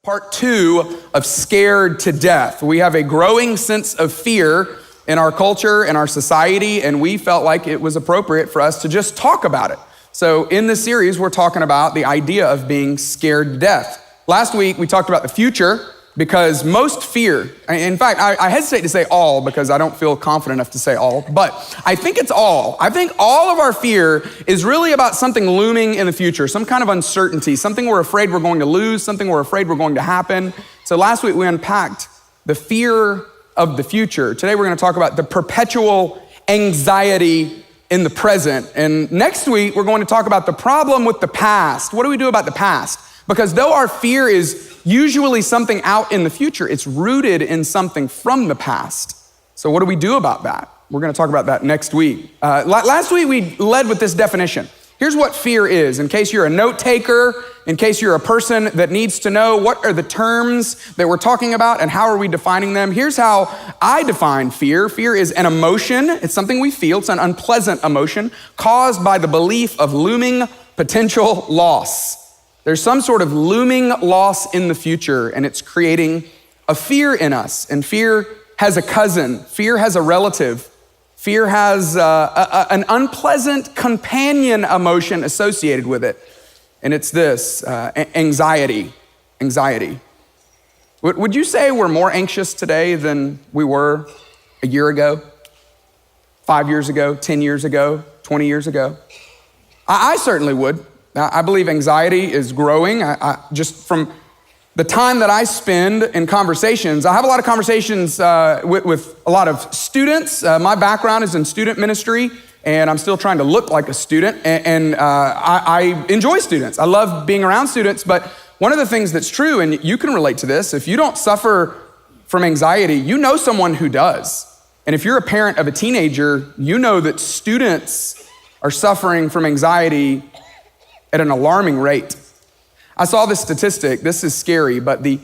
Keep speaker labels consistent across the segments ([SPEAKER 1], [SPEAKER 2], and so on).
[SPEAKER 1] Part 2 of Scared to Death. We have a growing sense of fear in our culture, in our society, and we felt like it was appropriate for us to just talk about it. So in this series, we're talking about the idea of being scared to death. Last week, we talked about the future because most fear, in fact, I hesitate to say all because I don't feel confident enough to say all, but I think it's all. I think all of our fear is really about something looming in the future, some kind of uncertainty, something we're afraid we're going to lose, something we're afraid we're going to happen. So last week we unpacked the fear of the future. Today we're going to talk about the perpetual anxiety in the present. And next week we're going to talk about the problem with the past. What do we do about the past? Because though our fear is usually something out in the future, it's rooted in something from the past. So what do we do about that? We're going to talk about that next week. Last week we led with this definition. Here's what fear is, in case you're a note taker, in case you're a person that needs to know what are the terms that we're talking about and how are we defining them. Here's how I define fear. Fear is an emotion. It's something we feel. It's an unpleasant emotion caused by the belief of looming potential loss. There's some sort of looming loss in the future, and it's creating a fear in us. And fear has a cousin. Fear has a relative. Fear has an unpleasant companion emotion associated with it. And it's this, anxiety. Anxiety. Would you say we're more anxious today than we were a year ago, 5 years ago, 10 years ago, 20 years ago? I certainly would. I believe anxiety is growing. Just from the time that I spend in conversations, I have a lot of conversations with a lot of students. My background is in student ministry, and I'm still trying to look like a student, and I enjoy students. I love being around students, but one of the things that's true, and you can relate to this, if you don't suffer from anxiety, you know someone who does. And if you're a parent of a teenager, you know that students are suffering from anxiety at an alarming rate. I saw this statistic. This is scary, but the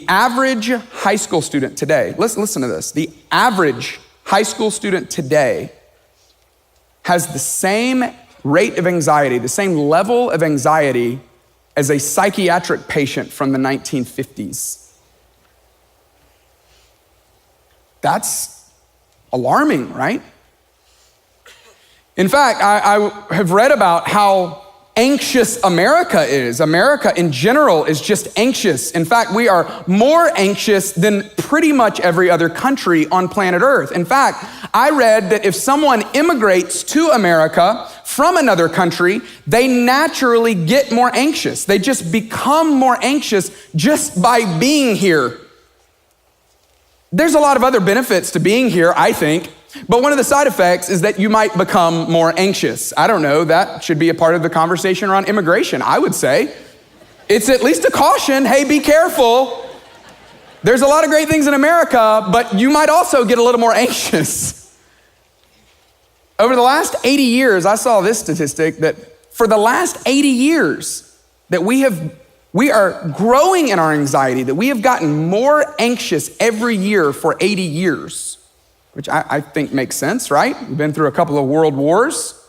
[SPEAKER 1] average high school student today, listen to this. The average high school student today has the same rate of anxiety, the same level of anxiety as a psychiatric patient from the 1950s. That's alarming, right? In fact, I have read about how anxious America is. America in general is just anxious. In fact, we are more anxious than pretty much every other country on planet Earth. In fact, I read that if someone immigrates to America from another country, they naturally get more anxious. They just become more anxious just by being here. There's a lot of other benefits to being here, I think. But one of the side effects is that you might become more anxious. I don't know, that should be a part of the conversation around immigration, I would say. It's at least a caution, hey, be careful. There's a lot of great things in America, but you might also get a little more anxious. Over the last 80 years, I saw this statistic that for the last 80 years that we are growing in our anxiety, that we have gotten more anxious every year for 80 years. Which I think makes sense, right? We've been through a couple of world wars.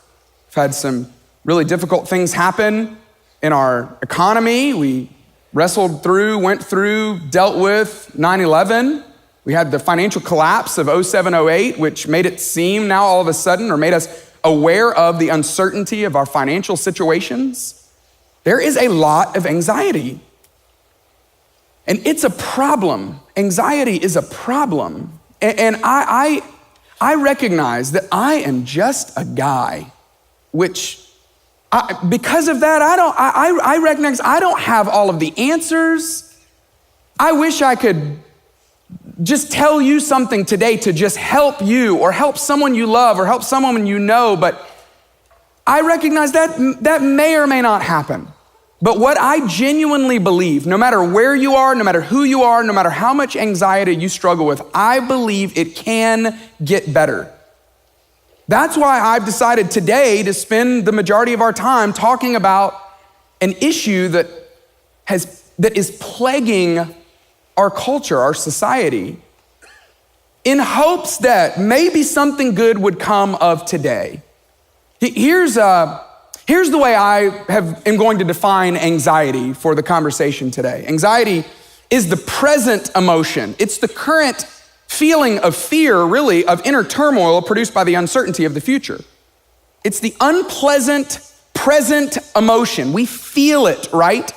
[SPEAKER 1] We've had some really difficult things happen in our economy. We wrestled through, went through, dealt with 9/11. We had the financial collapse of 07-08, which made it seem now all of a sudden, or made us aware of the uncertainty of our financial situations. There is a lot of anxiety. And it's a problem. Anxiety is a problem. And I recognize that I am just a guy, because of that, I recognize I don't have all of the answers. I wish I could just tell you something today to just help you or help someone you love or help someone you know, but I recognize that may or may not happen. But what I genuinely believe, no matter where you are, no matter who you are, no matter how much anxiety you struggle with, I believe it can get better. That's why I've decided today to spend the majority of our time talking about an issue that is plaguing our culture, our society, in hopes that maybe something good would come of today. Here's Here's the way I am going to define anxiety for the conversation today. Anxiety is the present emotion. It's the current feeling of fear, really, of inner turmoil produced by the uncertainty of the future. It's the unpleasant present emotion. We feel it, right?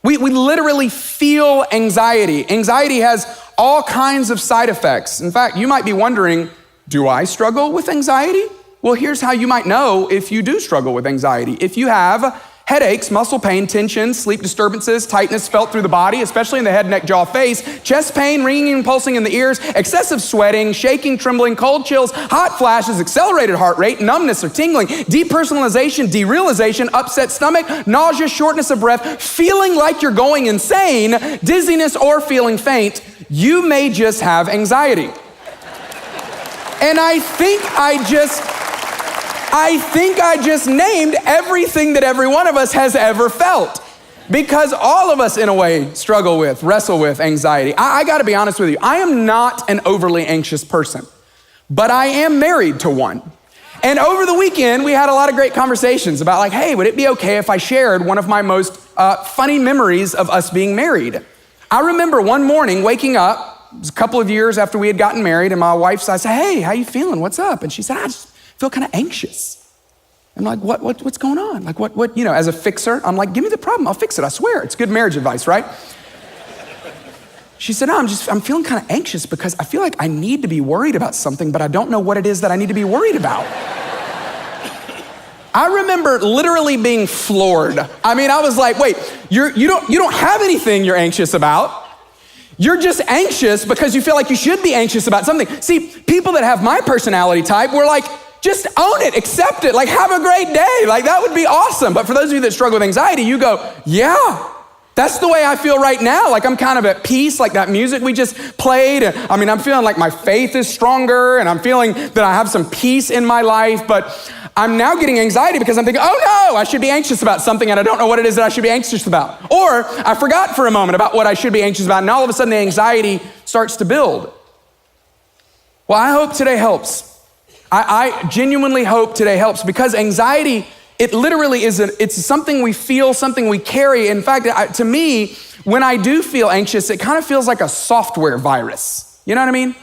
[SPEAKER 1] We literally feel anxiety. Anxiety has all kinds of side effects. In fact, you might be wondering, do I struggle with anxiety? Well, here's how you might know if you do struggle with anxiety. If you have headaches, muscle pain, tension, sleep disturbances, tightness felt through the body, especially in the head, neck, jaw, face, chest pain, ringing and pulsing in the ears, excessive sweating, shaking, trembling, cold chills, hot flashes, accelerated heart rate, numbness or tingling, depersonalization, derealization, upset stomach, nausea, shortness of breath, feeling like you're going insane, dizziness, or feeling faint, you may just have anxiety. And I think I just named everything that every one of us has ever felt, because all of us in a way wrestle with anxiety. I gotta be honest with you, I am not an overly anxious person, but I am married to one. And over the weekend, we had a lot of great conversations about like, hey, would it be okay if I shared one of my most funny memories of us being married? I remember one morning waking up, it was a couple of years after we had gotten married, and my wife said, hey, how you feeling? What's up? And she said, I just feel kind of anxious. I'm like, what's going on? Like what, as a fixer, I'm like, give me the problem, I'll fix it, I swear. It's good marriage advice, right? She said, no, I'm feeling kind of anxious because I feel like I need to be worried about something, but I don't know what it is that I need to be worried about. I remember literally being floored. I mean, I was like, wait, you don't have anything you're anxious about. You're just anxious because you feel like you should be anxious about something. See, people that have my personality type were like, just own it, accept it, like have a great day. Like that would be awesome. But for those of you that struggle with anxiety, you go, yeah, that's the way I feel right now. Like I'm kind of at peace, like that music we just played. And I'm feeling like my faith is stronger and I'm feeling that I have some peace in my life. But I'm now getting anxiety because I'm thinking, oh no, I should be anxious about something and I don't know what it is that I should be anxious about. Or I forgot for a moment about what I should be anxious about and all of a sudden the anxiety starts to build. Well, I hope today helps. I genuinely hope today helps, because anxiety, it literally it's something we feel, something we carry. In fact, to me, when I do feel anxious, it kind of feels like a software virus. You know what I mean?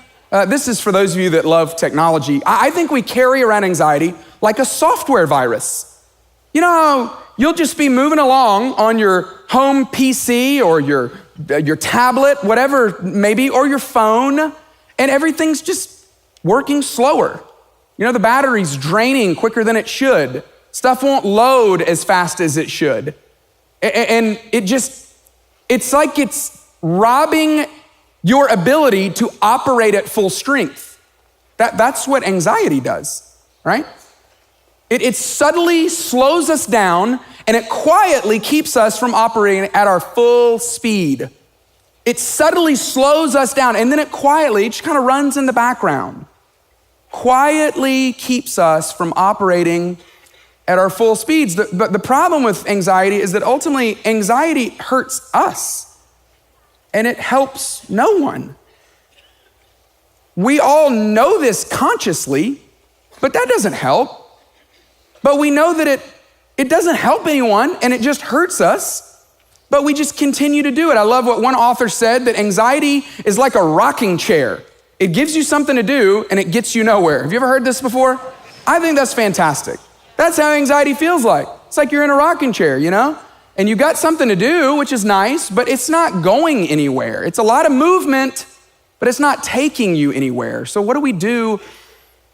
[SPEAKER 1] This is for those of you that love technology. I think we carry around anxiety like a software virus. You know, you'll just be moving along on your home PC or your tablet, whatever maybe, or your phone, and everything's just working slower. You know, the battery's draining quicker than it should. Stuff won't load as fast as it should. And it's like it's robbing your ability to operate at full strength. That's what anxiety does, right? It subtly slows us down and it quietly keeps us from operating at our full speed. It subtly slows us down and then it quietly just kind of runs in the background. Quietly keeps us from operating at our full speeds. But the problem with anxiety is that ultimately anxiety hurts us and it helps no one. We all know this consciously, but that doesn't help. But we know that it doesn't help anyone and it just hurts us, but we just continue to do it. I love what one author said, that anxiety is like a rocking chair. It gives you something to do and it gets you nowhere. Have you ever heard this before? I think that's fantastic. That's how anxiety feels like. It's like you're in a rocking chair, and you got something to do, which is nice, but it's not going anywhere. It's a lot of movement, but it's not taking you anywhere. So what do we do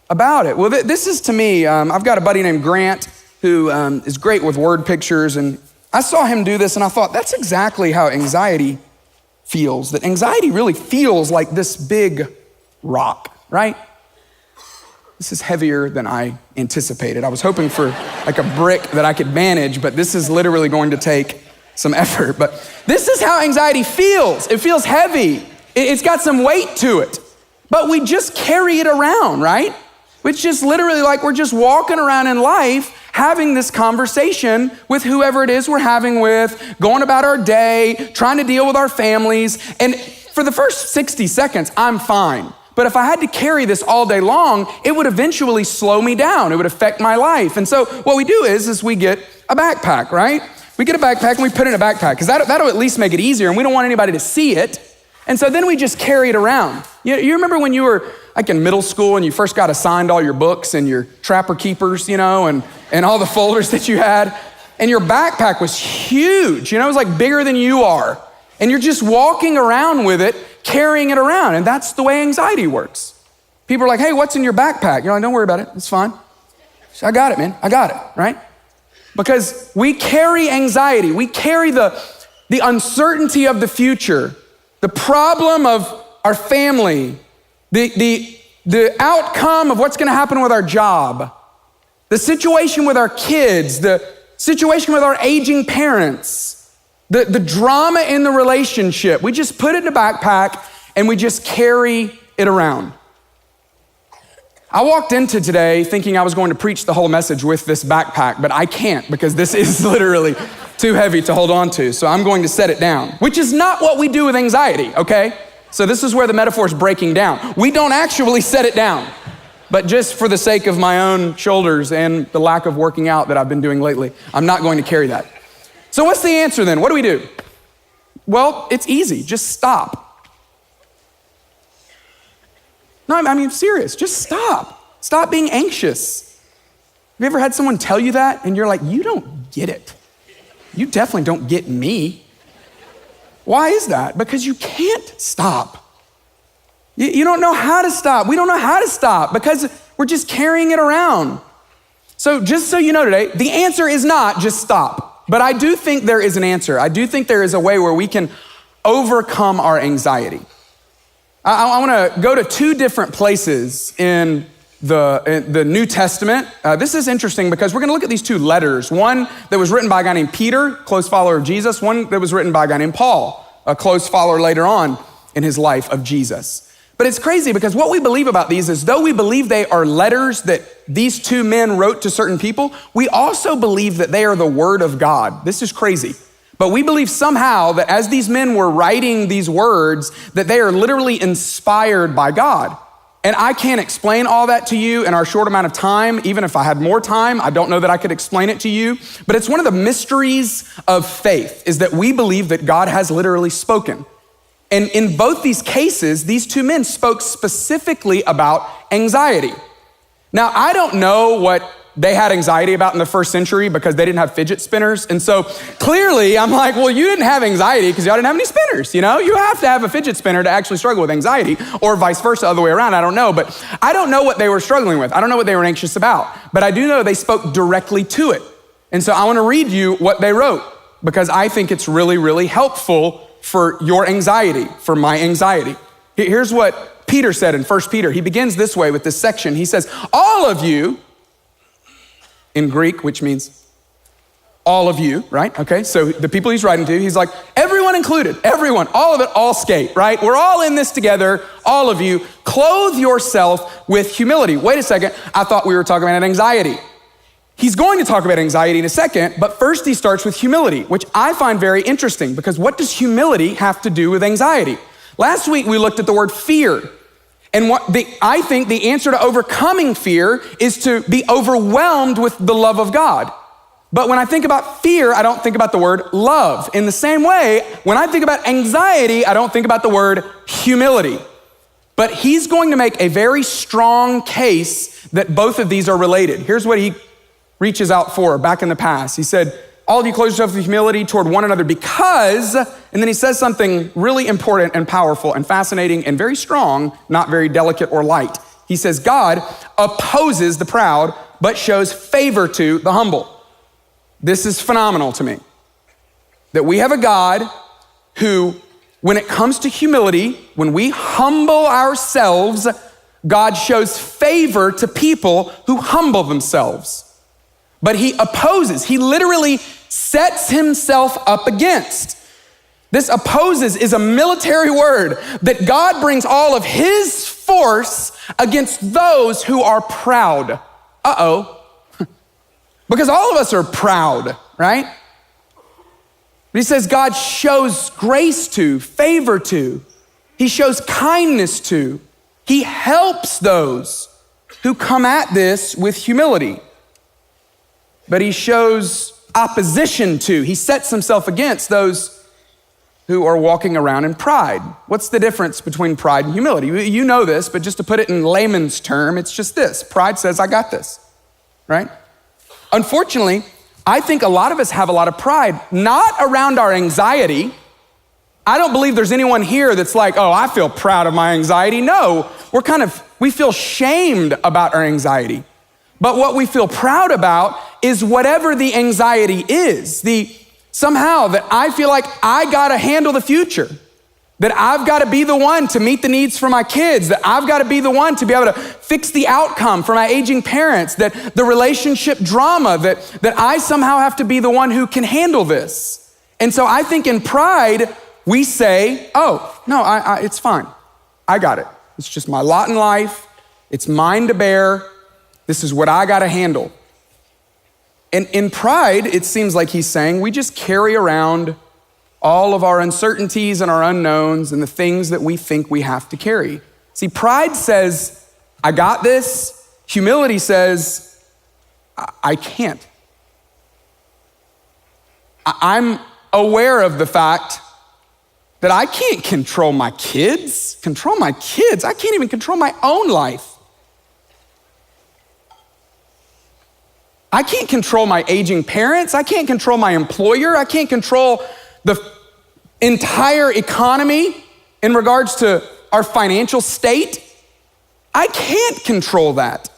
[SPEAKER 1] about it? Well, this is to me, I've got a buddy named Grant who is great with word pictures, and I saw him do this and I thought, that's exactly how anxiety feels. That anxiety really feels like this big rock, right? This is heavier than I anticipated. I was hoping for like a brick that I could manage, but this is literally going to take some effort. But this is how anxiety feels. It feels heavy. It's got some weight to it, but we just carry it around, right? It's just literally like we're just walking around in life having this conversation with whoever it is we're having with, going about our day, trying to deal with our families. And for the first 60 seconds, I'm fine. But if I had to carry this all day long, it would eventually slow me down. It would affect my life. And so what we do is we get a backpack, right? We get a backpack and we put it in a backpack because that'll at least make it easier, and we don't want anybody to see it. And so then we just carry it around. You remember when you were like in middle school and you first got assigned all your books and your Trapper Keepers, and all the folders that you had, and your backpack was huge, it was like bigger than you are. And you're just walking around with it, carrying it around. And that's the way anxiety works. People are like, hey, what's in your backpack? You're like, don't worry about it, it's fine. I got it, man, I got it, right? Because we carry anxiety, we carry the uncertainty of the future, the problem of our family, the outcome of what's gonna happen with our job, the situation with our kids, the situation with our aging parents, the drama in the relationship. We just put it in a backpack and we just carry it around. I walked into today thinking I was going to preach the whole message with this backpack, but I can't because this is literally too heavy to hold on to. So I'm going to set it down, which is not what we do with anxiety, okay? So this is where the metaphor is breaking down. We don't actually set it down, but just for the sake of my own shoulders and the lack of working out that I've been doing lately, I'm not going to carry that. So what's the answer then? What do? Well, it's easy, just stop. No, I mean, serious, just stop. Stop being anxious. Have you ever had someone tell you that and you're like, you don't get it. You definitely don't get me. Why is that? Because you can't stop. You don't know how to stop. We don't know how to stop because we're just carrying it around. So just so you know today, the answer is not just stop. But I do think there is an answer. I do think there is a way where we can overcome our anxiety. I want to go to two different places in the New Testament. This is interesting because we're going to look at these two letters. One that was written by a guy named Peter, close follower of Jesus. One that was written by a guy named Paul, a close follower later on in his life of Jesus. But it's crazy because what we believe about these is though we believe they are letters that these two men wrote to certain people, we also believe that they are the word of God. This is crazy. But we believe somehow that as these men were writing these words, that they are literally inspired by God. And I can't explain all that to you in our short amount of time. Even if I had more time, I don't know that I could explain it to you. But it's one of the mysteries of faith is that we believe that God has literally spoken. And in both these cases, these two men spoke specifically about anxiety. Now, I don't know what they had anxiety about in the first century because they didn't have fidget spinners. And so clearly I'm like, well, you didn't have anxiety because y'all didn't have any spinners, You have to have a fidget spinner to actually struggle with anxiety, or vice versa, other way around, I don't know. But I don't know what they were struggling with. I don't know what they were anxious about, but I do know they spoke directly to it. And so I want to read you what they wrote because I think it's really, really helpful for your anxiety, for my anxiety. Here's what Peter said in 1 Peter. He begins this way with this section. He says, all of you, in Greek, which means all of you, right? Okay, so the people he's writing to, he's like, everyone included, everyone, all of it, all skate, right? We're all in this together, all of you, clothe yourself with humility. Wait a second, I thought we were talking about anxiety. He's going to talk about anxiety in a second, but first he starts with humility, which I find very interesting because what does humility have to do with anxiety? Last week we looked at the word fear. And I think the answer to overcoming fear is to be overwhelmed with the love of God. But when I think about fear, I don't think about the word love. In the same way, when I think about anxiety, I don't think about the word humility. But he's going to make a very strong case that both of these are related. Here's what he reaches out for back in the past. He said, all of you clothe yourselves with humility toward one another because, and then he says something really important and powerful and fascinating and very strong, not very delicate or light. He says, God opposes the proud, but shows favor to the humble. This is phenomenal to me. That we have a God who, when it comes to humility, when we humble ourselves, God shows favor to people who humble themselves. But he opposes, he literally sets himself up against. This opposes is a military word that God brings all of his force against those who are proud. Uh-oh. Because all of us are proud, right? But he says God shows grace to, favor to, he shows kindness to, He helps those who come at this with humility. But he shows opposition to, he sets himself against those who are walking around in pride. What's the difference between pride and humility? You know this, but just to put it in layman's term, it's just this. Pride says, I got this, right? Unfortunately, I think a lot of us have a lot of pride, not around our anxiety. I don't believe there's anyone here that's like, oh, I feel proud of my anxiety. No, we feel shamed about our anxiety. But what we feel proud about is whatever the anxiety is, somehow that I feel like I gotta handle the future, that I've gotta be the one to meet the needs for my kids, that I've gotta be the one to be able to fix the outcome for my aging parents, that the relationship drama, that I somehow have to be the one who can handle this. And so I think in pride, we say, oh, no, it's fine. I got it. It's just my lot in life. It's mine to bear. This is what I gotta handle. And in pride, it seems like he's saying, we just carry around all of our uncertainties and our unknowns and the things that we think we have to carry. See, pride says, I got this. Humility says, I can't. I'm aware of the fact that I can't control my kids. I can't even control my own life. I can't control my aging parents. I can't control my employer. I can't control the entire economy in regards to our financial state. I can't control that.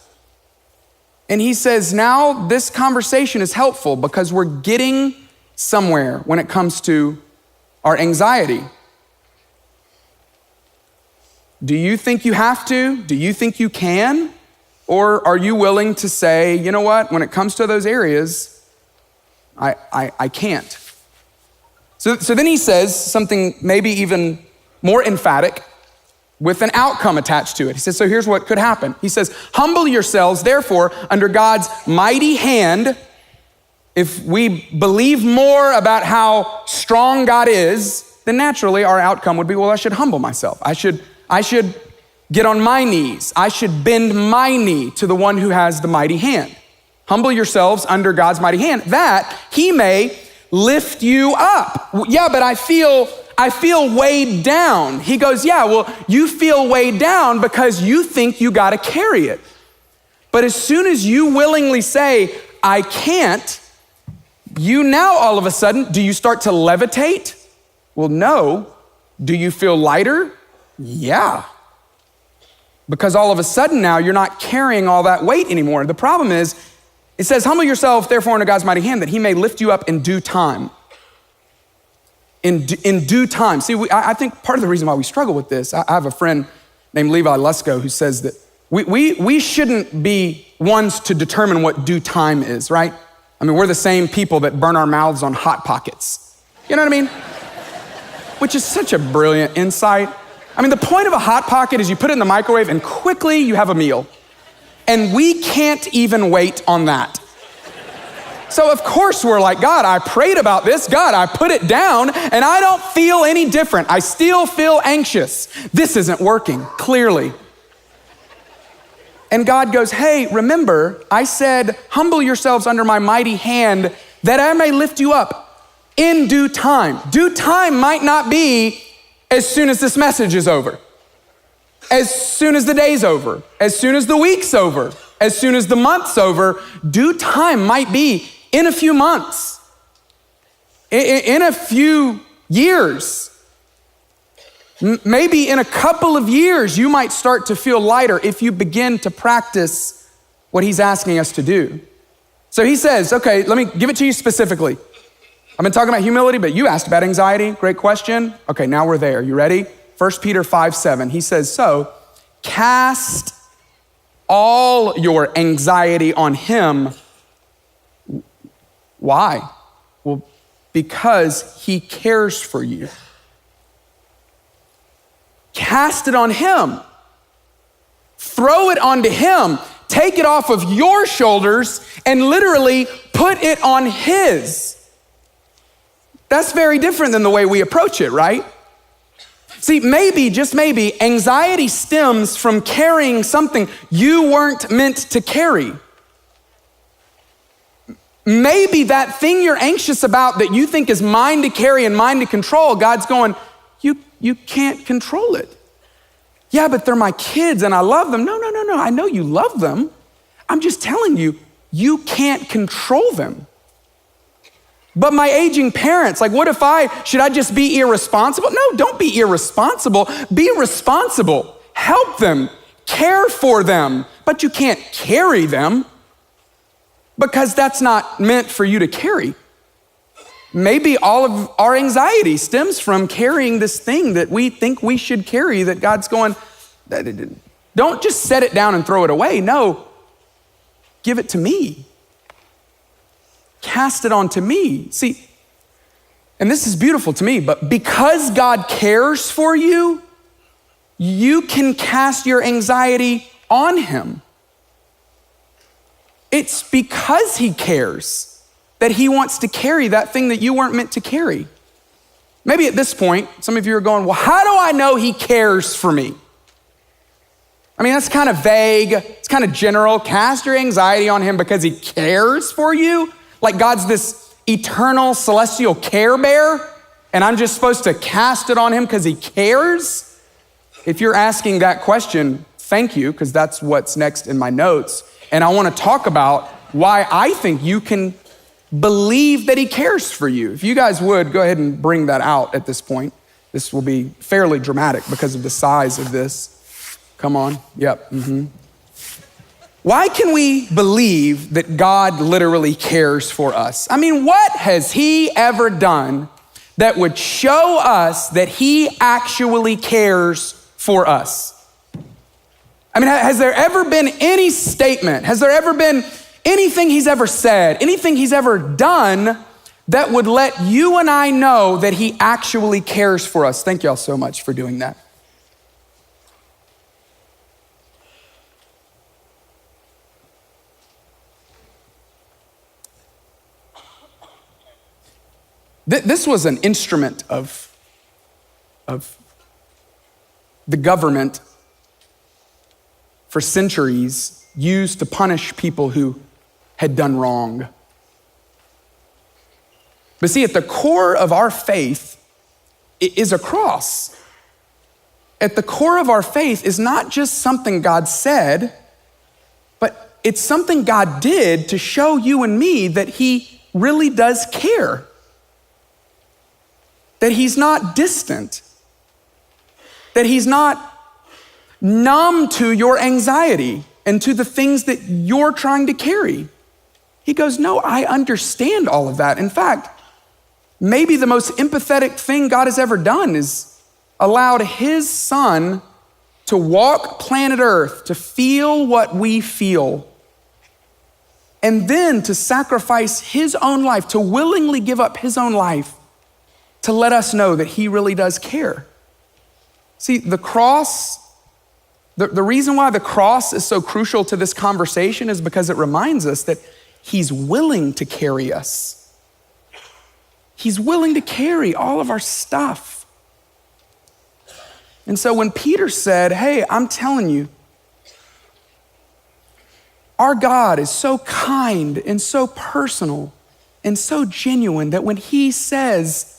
[SPEAKER 1] And he says, now this conversation is helpful because we're getting somewhere when it comes to our anxiety. Do you think you have to? Do you think you can? Or are you willing to say, you know what, when it comes to those areas, I can't. So then he says something maybe even more emphatic with an outcome attached to it. He says, so here's what could happen. He says, humble yourselves, therefore, under God's mighty hand. If we believe more about how strong God is, then naturally our outcome would be, well, I should humble myself. I should get on my knees. I should bend my knee to the one who has the mighty hand. Humble yourselves under God's mighty hand, that he may lift you up. Yeah, but I feel weighed down. He goes, yeah, well, you feel weighed down because you think you gotta carry it. But as soon as you willingly say, I can't, you now all of a sudden, do you start to levitate? Well, no. Do you feel lighter? Yeah. Because all of a sudden now you're not carrying all that weight anymore. The problem is, it says, humble yourself, therefore, under God's mighty hand, that he may lift you up in due time. In due time. See, I think part of the reason why we struggle with this, I have a friend named Levi Lusko who says that we shouldn't be ones to determine what due time is, right? I mean, we're the same people that burn our mouths on Hot Pockets. You know what I mean? Which is such a brilliant insight. I mean, the point of a Hot Pocket is you put it in the microwave and quickly you have a meal. And we can't even wait on that. So of course we're like, God, I prayed about this. God, I put it down and I don't feel any different. I still feel anxious. This isn't working, clearly. And God goes, hey, remember, I said, humble yourselves under my mighty hand that I may lift you up in due time. Due time might not be as soon as this message is over, as soon as the day's over, as soon as the week's over, as soon as the month's over. Due time might be in a few months, in a few years, maybe in a couple of years, you might start to feel lighter if you begin to practice what he's asking us to do. So he says, okay, let me give it to you specifically. I've been talking about humility, but you asked about anxiety. Great question. Okay, now we're there. You ready? 1 Peter 5:7. He says, so cast all your anxiety on him. Why? Well, because he cares for you. Cast it on him. Throw it onto him. Take it off of your shoulders and literally put it on his. That's very different than the way we approach it, right? See, maybe, just maybe, anxiety stems from carrying something you weren't meant to carry. Maybe that thing you're anxious about that you think is mine to carry and mine to control, God's going, you can't control it. Yeah, but they're my kids and I love them. No. I know you love them. I'm just telling you, you can't control them. But my aging parents, like should I just be irresponsible? No, don't be irresponsible. Be responsible. Help them. Care for them. But you can't carry them because that's not meant for you to carry. Maybe all of our anxiety stems from carrying this thing that we think we should carry, that God's going, don't just set it down and throw it away. No, give it to me. Cast it onto me. See, and this is beautiful to me, but because God cares for you, you can cast your anxiety on him. It's because he cares that he wants to carry that thing that you weren't meant to carry. Maybe at this point, some of you are going, well, how do I know he cares for me? I mean, that's kind of vague. It's kind of general. Cast your anxiety on him because he cares for you. Like God's this eternal celestial care bear, and I'm just supposed to cast it on him because he cares? If you're asking that question, thank you, because that's what's next in my notes. And I want to talk about why I think you can believe that he cares for you. If you guys would, go ahead and bring that out at this point. This will be fairly dramatic because of the size of this. Come on. Yep. Why can we believe that God literally cares for us? I mean, what has he ever done that would show us that he actually cares for us? I mean, has there ever been any statement? Has there ever been anything he's ever said, anything he's ever done that would let you and I know that he actually cares for us? Thank y'all so much for doing that. This was an instrument of the government for centuries, used to punish people who had done wrong. But see, at the core of our faith is a cross. At the core of our faith is not just something God said, but it's something God did to show you and me that he really does care. That he's not distant. That he's not numb to your anxiety and to the things that you're trying to carry. He goes, no, I understand all of that. In fact, maybe the most empathetic thing God has ever done is allowed his son to walk planet Earth, to feel what we feel, and then to sacrifice his own life, to willingly give up his own life, to let us know that he really does care. See, the cross, the reason why the cross is so crucial to this conversation is because it reminds us that he's willing to carry us. He's willing to carry all of our stuff. And so when Peter said, hey, I'm telling you, our God is so kind and so personal and so genuine that when he says,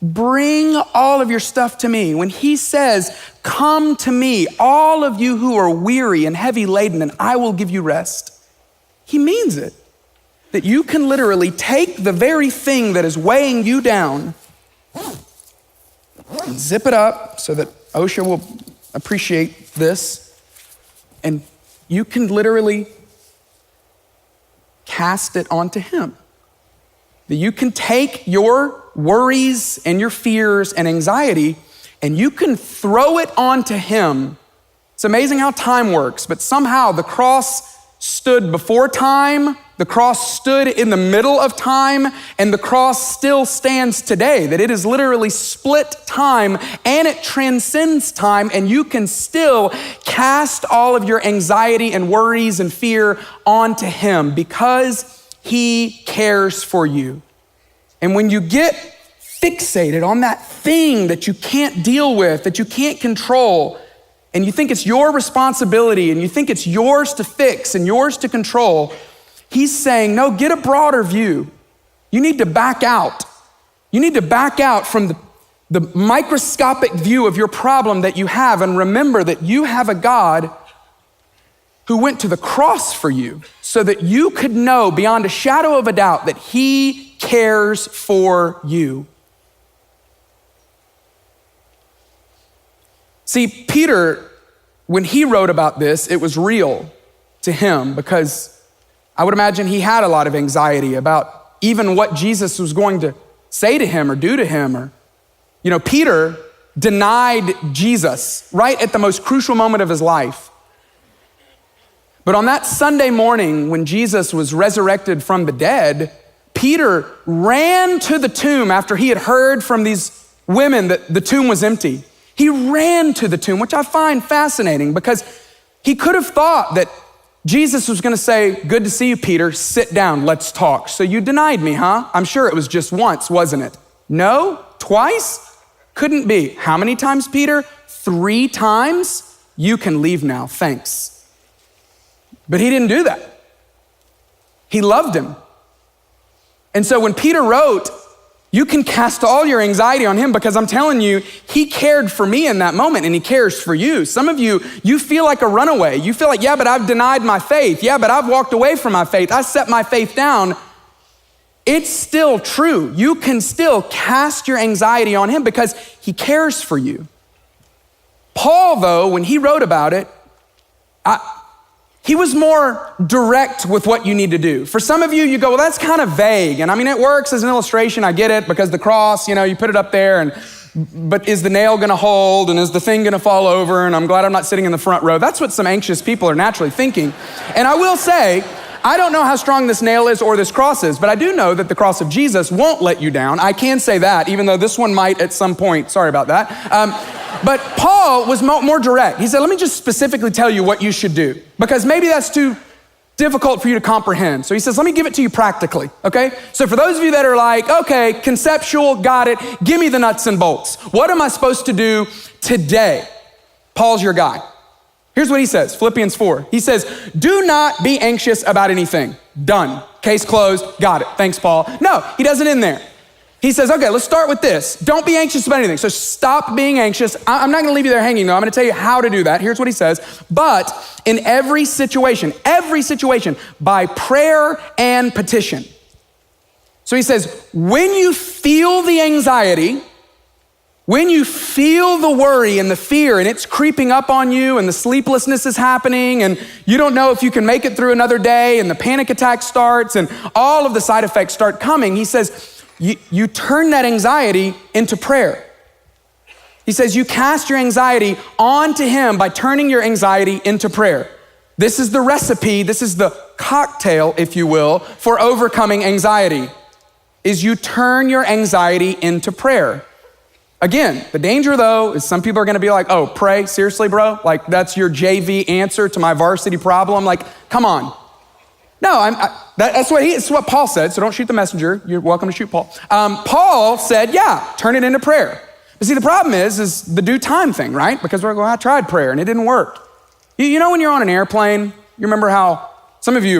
[SPEAKER 1] bring all of your stuff to me, when he says, come to me, all of you who are weary and heavy laden, and I will give you rest, he means it. That you can literally take the very thing that is weighing you down and zip it up so that OSHA will appreciate this, and you can literally cast it onto him. That you can take your worries and your fears and anxiety and you can throw it onto him. It's amazing how time works, but somehow the cross stood before time, the cross stood in the middle of time, and the cross still stands today. That it is literally split time and it transcends time, and you can still cast all of your anxiety and worries and fear onto him because he cares for you. And when you get fixated on that thing that you can't deal with, that you can't control, and you think it's your responsibility and you think it's yours to fix and yours to control, he's saying, no, get a broader view. You need to back out. You need to back out from the microscopic view of your problem that you have and remember that you have a God who went to the cross for you so that you could know beyond a shadow of a doubt that he cares for you. See, Peter, when he wrote about this, it was real to him because I would imagine he had a lot of anxiety about even what Jesus was going to say to him or do to him. Or, Peter denied Jesus right at the most crucial moment of his life. But on that Sunday morning when Jesus was resurrected from the dead, Peter ran to the tomb after he had heard from these women that the tomb was empty. He ran to the tomb, which I find fascinating because he could have thought that Jesus was gonna say, good to see you, Peter, sit down, let's talk. So you denied me, huh? I'm sure it was just once, wasn't it? No? Twice? Couldn't be. How many times, Peter? 3 times? You can leave now, thanks. But he didn't do that. He loved him. And so when Peter wrote, you can cast all your anxiety on him because I'm telling you, he cared for me in that moment and he cares for you. Some of you feel like a runaway. You feel like, yeah, but I've denied my faith. Yeah, but I've walked away from my faith. I set my faith down. It's still true. You can still cast your anxiety on him because he cares for you. Paul, though, when he wrote about it, he was more direct with what you need to do. For some of you, you go, well, that's kind of vague. And I mean, it works as an illustration. I get it because the cross, you put it up there but is the nail gonna hold and is the thing gonna fall over? And I'm glad I'm not sitting in the front row. That's what some anxious people are naturally thinking. And I will say, I don't know how strong this nail is or this cross is, but I do know that the cross of Jesus won't let you down. I can say that, even though this one might at some point. Sorry about that. But Paul was more direct. He said, let me just specifically tell you what you should do, because maybe that's too difficult for you to comprehend. So he says, let me give it to you practically, okay? So for those of you that are like, okay, conceptual, got it, give me the nuts and bolts. What am I supposed to do today? Paul's your guy. Here's what he says, Philippians 4. He says, do not be anxious about anything. Done. Case closed. Got it. Thanks, Paul. No, he doesn't end there. He says, okay, let's start with this. Don't be anxious about anything. So stop being anxious. I'm not gonna leave you there hanging though. I'm gonna tell you how to do that. Here's what he says. But in every situation, by prayer and petition. So he says, when you feel the anxiety, when you feel the worry and the fear and it's creeping up on you and the sleeplessness is happening and you don't know if you can make it through another day and the panic attack starts and all of the side effects start coming, he says, you turn that anxiety into prayer. He says, you cast your anxiety onto him by turning your anxiety into prayer. This is the recipe, this is the cocktail, if you will, for overcoming anxiety, is you turn your anxiety into prayer. Again, the danger though is some people are gonna be like, oh, pray, seriously, bro? Like that's your JV answer to my varsity problem? Like, come on. No, that's what Paul said, so don't shoot the messenger. You're welcome to shoot Paul. Paul said, yeah, turn it into prayer. But see, the problem is the due time thing, right? Because we're going, I tried prayer and it didn't work. You know when you're on an airplane, you remember how some of you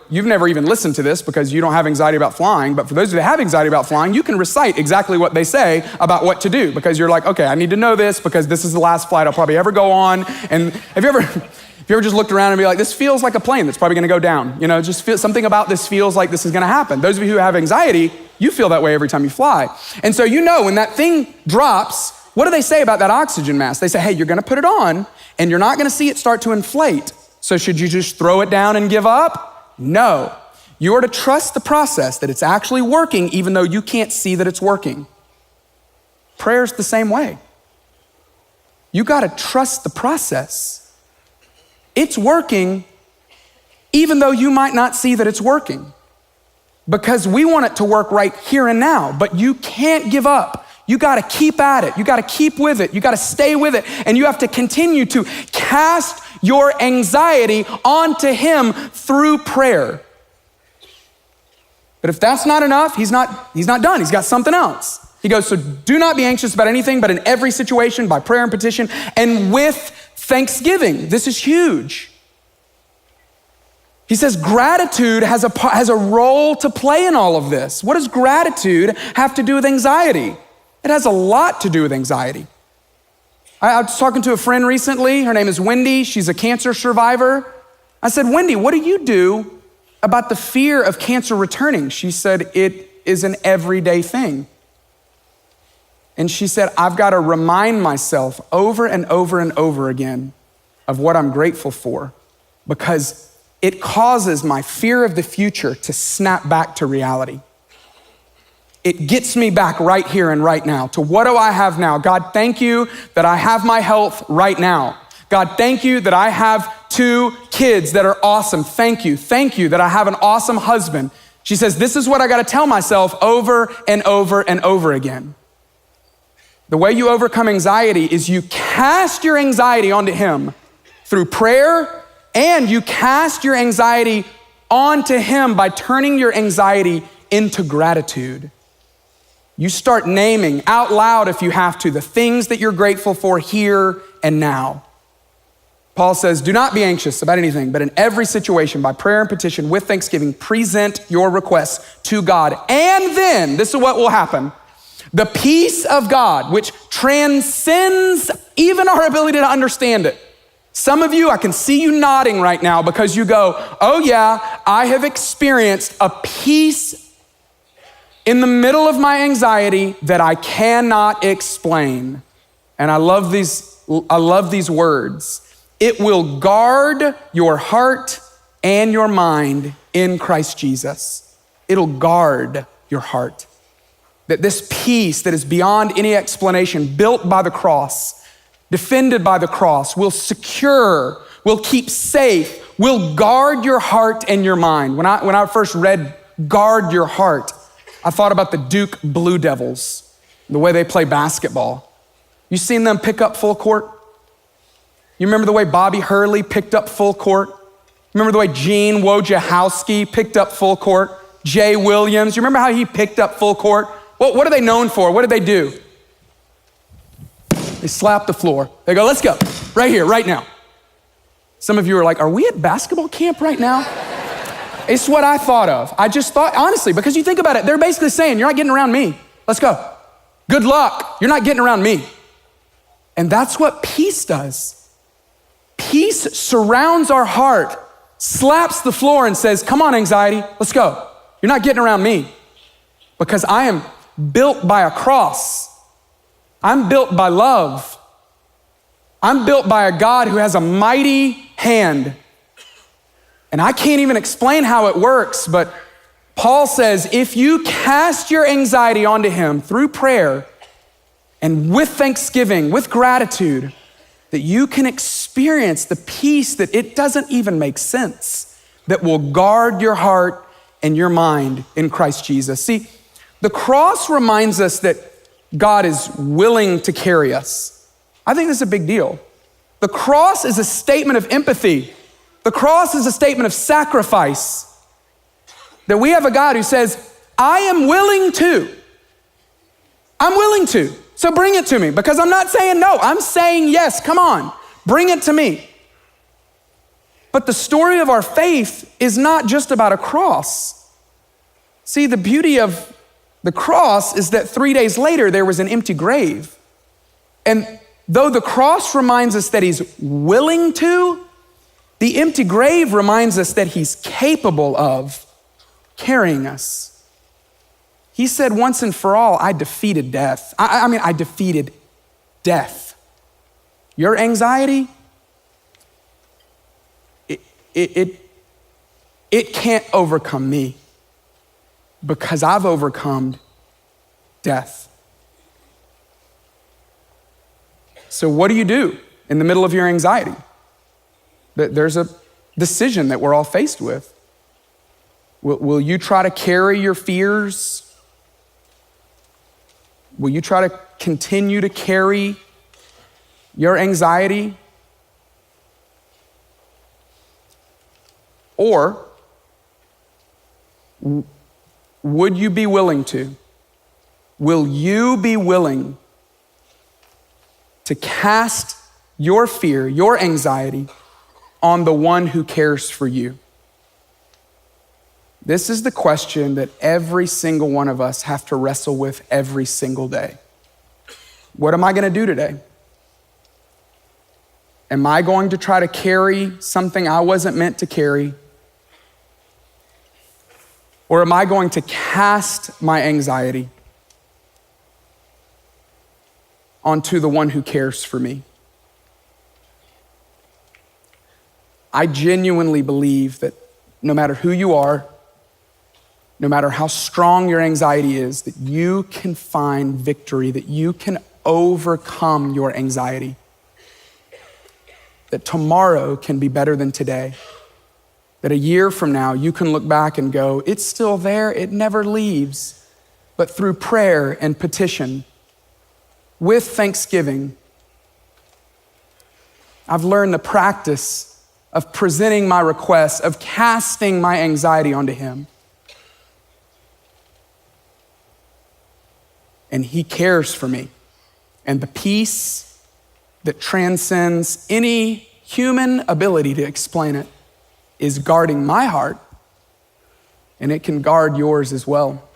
[SPEAKER 1] you've never even listened to this because you don't have anxiety about flying, but for those of you that have anxiety about flying, you can recite exactly what they say about what to do because you're like, okay, I need to know this because this is the last flight I'll probably ever go on. And have you ever just looked around and be like, this feels like a plane that's probably gonna go down. Something about this feels like this is gonna happen. Those of you who have anxiety, you feel that way every time you fly. And so when that thing drops, what do they say about that oxygen mask? They say, hey, you're gonna put it on and you're not gonna see it start to inflate. So should you just throw it down and give up? No. You are to trust the process that it's actually working even though you can't see that it's working. Prayer's the same way. You gotta trust the process. It's working even though you might not see that it's working because we want it to work right here and now, but you can't give up. You gotta keep at it. You gotta keep with it. You gotta stay with it. And you have to continue to cast your anxiety onto him through prayer. But if that's not enough, he's not done. He's got something else. He goes, so do not be anxious about anything, but in every situation, by prayer and petition, and with thanksgiving. This is huge. He says gratitude has a role to play in all of this. What does gratitude have to do with anxiety? It has a lot to do with anxiety. I was talking to a friend recently. Her name is Wendy. She's a cancer survivor. I said, Wendy, what do you do about the fear of cancer returning? She said, it is an everyday thing. And she said, I've got to remind myself over and over and over again of what I'm grateful for, because it causes my fear of the future to snap back to reality. It gets me back right here and right now to what do I have now? God, thank you that I have my health right now. God, thank you that I have 2 kids that are awesome. Thank you that I have an awesome husband. She says, this is what I got to tell myself over and over and over again. The way you overcome anxiety is you cast your anxiety onto him through prayer, and you cast your anxiety onto him by turning your anxiety into gratitude. You start naming out loud, if you have to, the things that you're grateful for here and now. Paul says, do not be anxious about anything, but in every situation, by prayer and petition, with thanksgiving, present your requests to God. And then, this is what will happen. The peace of God, which transcends even our ability to understand it. Some of you, I can see you nodding right now because you go, oh yeah, I have experienced a peace in the middle of my anxiety that I cannot explain. And I love these words. It will guard your heart and your mind in Christ Jesus. It'll guard your heart. That this peace that is beyond any explanation, built by the cross, defended by the cross, will secure, will keep safe, will guard your heart and your mind. When I first read guard your heart, I thought about the Duke Blue Devils, the way they play basketball. You seen them pick up full court? You remember the way Bobby Hurley picked up full court? Remember the way Gene Wojciechowski picked up full court? Jay Williams, you remember how he picked up full court? What are they known for? What did they do? They slap the floor. They go, let's go, right here, right now. Some of you are like, are we at basketball camp right now? It's what I thought of. I just thought, honestly, because you think about it, they're basically saying, you're not getting around me. Let's go. Good luck. You're not getting around me. And that's what peace does. Peace surrounds our heart, slaps the floor and says, come on, anxiety, let's go. You're not getting around me because I am built by a cross. I'm built by love. I'm built by a God who has a mighty hand. And I can't even explain how it works, but Paul says, if you cast your anxiety onto him through prayer and with thanksgiving, with gratitude, that you can experience the peace that it doesn't even make sense, that will guard your heart and your mind in Christ Jesus. See, the cross reminds us that God is willing to carry us. I think this is a big deal. The cross is a statement of empathy. The cross is a statement of sacrifice. That we have a God who says, I am willing to. I'm willing to. So bring it to me, because I'm not saying no. I'm saying yes, come on, bring it to me. But the story of our faith is not just about a cross. See, the beauty of the cross is that 3 days later, there was an empty grave. And though the cross reminds us that he's willing to, the empty grave reminds us that he's capable of carrying us. He said once and for all, I defeated death. I defeated death. Your anxiety, it can't overcome me because I've overcome death. So what do you do in the middle of your anxiety? There's a decision that we're all faced with. Will you try to carry your fears? Will you try to continue to carry your anxiety? Or would you be willing to will you be willing to cast your fear, your anxiety on the one who cares for you? This is the question that every single one of us have to wrestle with every single day. What am I going to do today? Am I going to try to carry something I wasn't meant to carry? Or am I going to cast my anxiety onto the one who cares for me? I genuinely believe that no matter who you are, no matter how strong your anxiety is, that you can find victory, that you can overcome your anxiety, that tomorrow can be better than today, that a year from now you can look back and go, it's still there, it never leaves. But through prayer and petition, with thanksgiving, I've learned the practice of presenting my requests, of casting my anxiety onto him. And he cares for me. And the peace that transcends any human ability to explain it is guarding my heart, and it can guard yours as well.